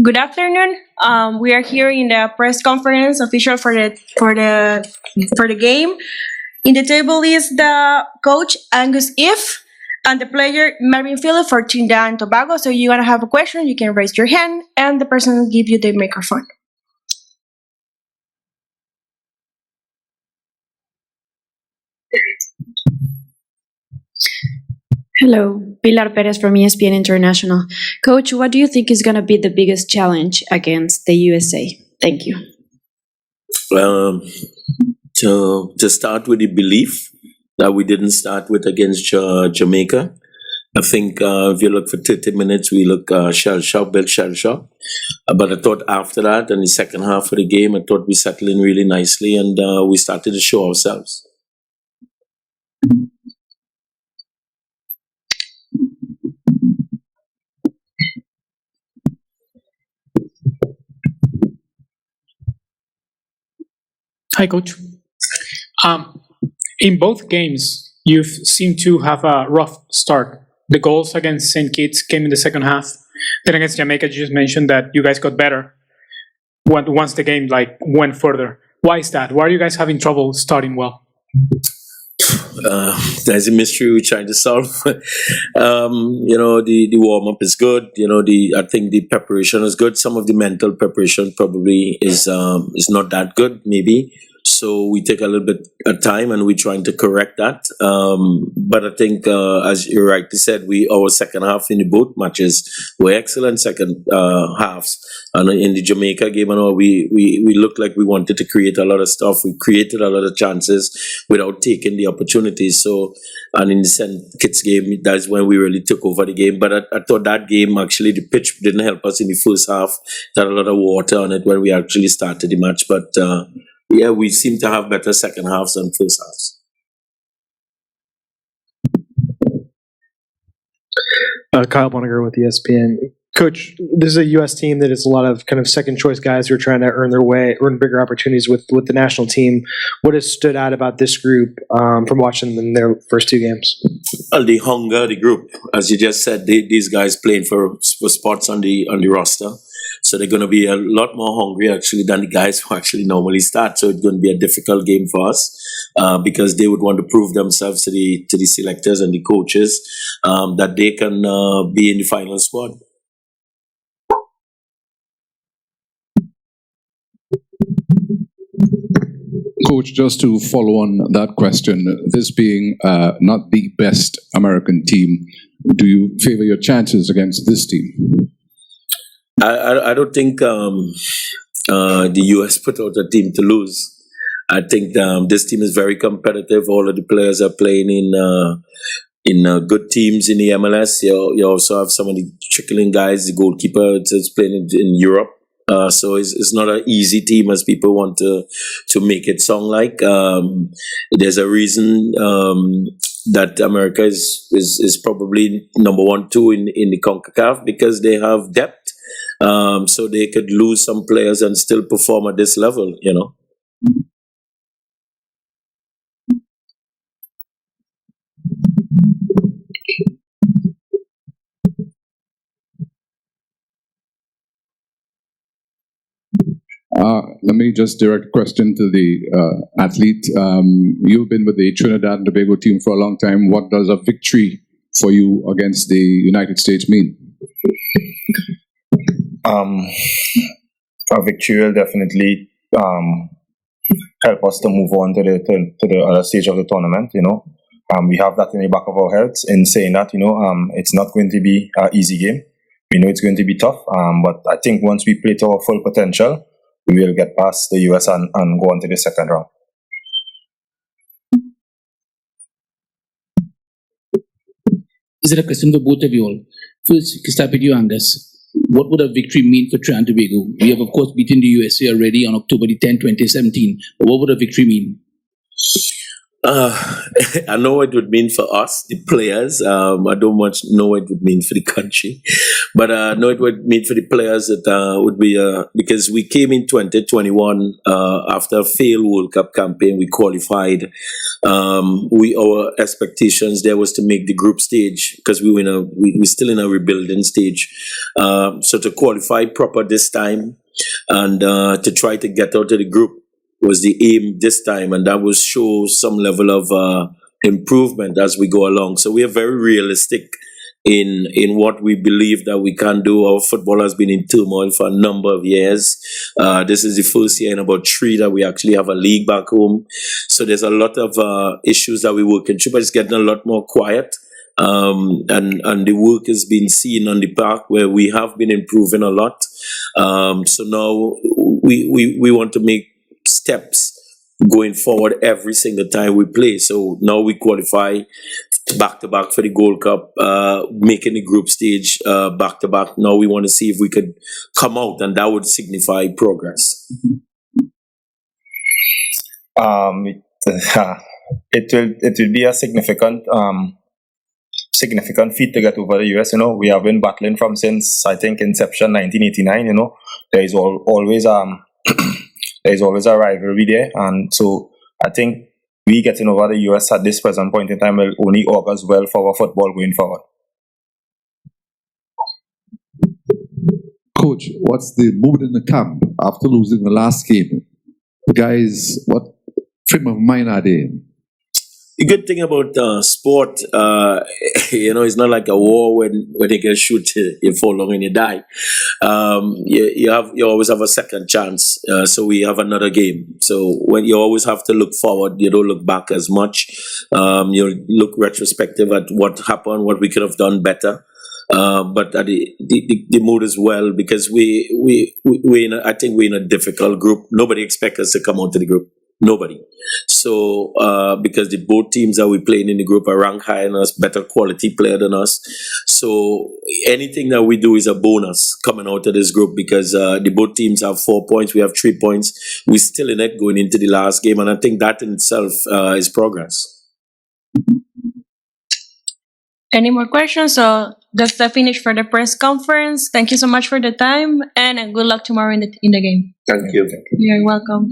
Good afternoon. We are here in the press conference official for the game. In the table is the coach Angus Eve and the player Marvin Phillip for Trinidad and Tobago. So you're gonna have a question, you can raise your hand, and the person will give you the microphone. Hello, Pilar Perez from ESPN International. Coach, what do you think is going to be the biggest challenge against the USA? Thank you. To start with the belief that we didn't start with against Jamaica. I think if you look for 30 minutes, we look shell shock, built shell shock. But I thought after that, in the second half of the game, I thought we settled in really nicely and we started to show ourselves. Hi, Coach. In both games, you've seemed to have a rough start. The goals against St. Kitts came in the second half. Then against Jamaica, you just mentioned that you guys got better once the game went further. Why is that? Why are you guys having trouble starting well? There's a mystery we're trying to solve. The warm up is good. I think the preparation is good. Some of the mental preparation probably is not that good, maybe. So we take a little bit of time and we're trying to correct that. But I think, as you rightly said, our second half in the both matches were excellent second halves. And in the Jamaica game, we looked like we wanted to create a lot of stuff. We created a lot of chances without taking the opportunities. So, and in the St. Kitts game, that's when we really took over the game. But I thought that game, actually, the pitch didn't help us in the first half. There had a lot of water on it when we actually started the match. But yeah, we seem to have better second halves than first halves. Kyle Bonnegar with ESPN. Coach, this is a U.S. team that is a lot of kind of second choice guys who are trying to earn bigger opportunities with the national team. What has stood out about this group from watching them in their first two games? Well, the hunger, the group, as you just said, these guys playing for spots on the roster. So they're going to be a lot more hungry actually than the guys who actually normally start. So it's going to be a difficult game for us because they would want to prove themselves to the selectors and the coaches that they can be in the final squad. Coach, just to follow on that question, this being not the best American team, do you favor your chances against this team? I don't think the US put out a team to lose. I think this team is very competitive. All of the players are playing in good teams in the MLS. You also have some of the trickling guys. The goalkeeper is playing in Europe. So it's not an easy team as people want to make it sound like. There's a reason that America is probably number 1, 2 in the CONCACAF because they have depth. So they could lose some players and still perform at this level, Let me just direct a question to the athlete. You've been with the Trinidad Tobago team for a long time. What does a victory for you against the United States mean? A victory will definitely help us to move on to the other stage of the tournament. We have that in the back of our heads. In saying that, it's not going to be an easy game. We know it's going to be tough, but I think once we play to our full potential, we will get past the US and go on to the second round. Is it a question for both of you all? First, to start with you, Angus. What would a victory mean for Trinidad and Tobago? We have, of course, beaten the USA already on October the 10th, 2017. But what would a victory mean? I know what it would mean for us, the players. I don't much know what it would mean for the country, but I know it would mean for the players that would be because we came in 2021 after a failed World Cup campaign. We qualified. Our expectations there was to make the group stage because we're still in a rebuilding stage. So to qualify proper this time and to try to get out of the group was the aim this time, and that will show some level of improvement as we go along. So we are very realistic in what we believe that we can do. Our football has been in turmoil for a number of years. This is the first year in about 3 that we actually have a league back home. So there's a lot of issues that we're working through, but it's getting a lot more quiet. And the work has been seen on the park where we have been improving a lot. So now we want to make steps going forward every single time we play. So now we qualify back to back for the Gold Cup, making the group stage back to back. Now we want to see if we could come out, and that would signify progress. It will be a significant feat to get over the US. We have been battling from since I think inception 1989. There is always there's always a rivalry there, and so I think we getting over the US at this present point in time will only augurs well for our football going forward. Coach, what's the mood in the camp after losing the last game? The guys, what frame of mind are they in? The good thing about sport, it's not like a war when they get shoot, you fall long and you die. You always have a second chance. So we have another game. So when you always have to look forward, you don't look back as much. You look retrospective at what happened, what we could have done better. But the mood as well, because I think we're in a difficult group. Nobody expects us to come out to the group. Nobody. So, because the both teams that we playing in the group are ranked higher than us, better quality player than us. So, anything that we do is a bonus coming out of this group because the both teams have 4 points. We have 3 points. We're still in it going into the last game. And I think that in itself is progress. Any more questions? So that's the finish for the press conference. Thank you so much for the time, and good luck tomorrow in the game. Thank you. You're welcome.